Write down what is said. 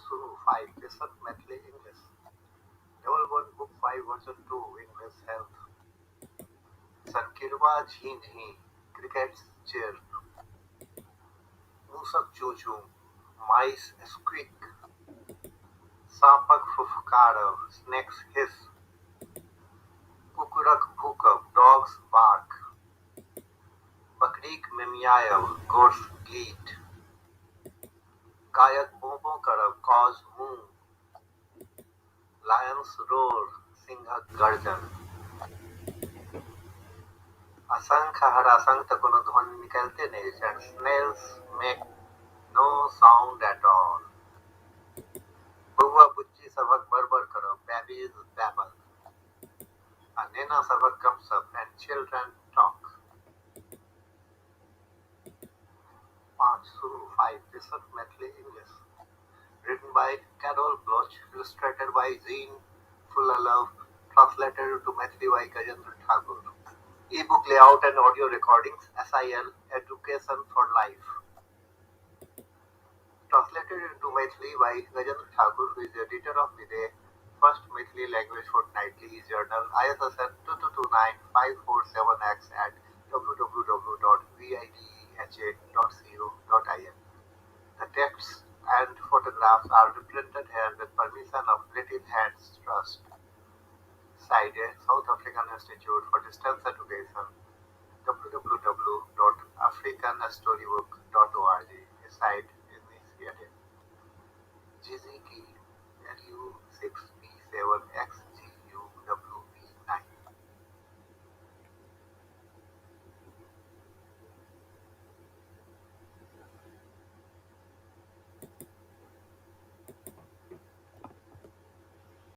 शुरू 5 listen Maithili English. Level 1 Book 5 Version 2 English Health. Sankirwa झी झी crickets chirp, मूसक चू चू, mice squeak, सांपक फुफकार, snakes hiss, कुकुरक भूकंप, dogs bark, बकरीक मिमियायव, goats bleat, गायक बों बों करब, cows moo, lions roar, सिंहक गर्जन, असंख्य हरासंख्य कोनो ध्वनि निकलते नहीं and snails make no sound at all. बउआ बुच्ची सभक बड़बड़ करब, babies babble. आ नेना सभक गपशप and children talk. 5 शुरू 5 listen Maithili English. Written by Carol Bloch, illustrated by Jean Fulalove, translated into Maithili by Gajendra Thakur. E-book layout and audio recordings, SIL, Education for Life. Translated into Maithili by Gajendra Thakur, who is the editor of the day, First Maithili Language Fortnightly Journal, ISSN 2229-547X at www.videha.co.in. The texts and photographs are reprinted here with permission of Little Hands Trust. Side South African Institute for Distance Education, www.africanstorybook.org. Site is initiated. GZ key value 6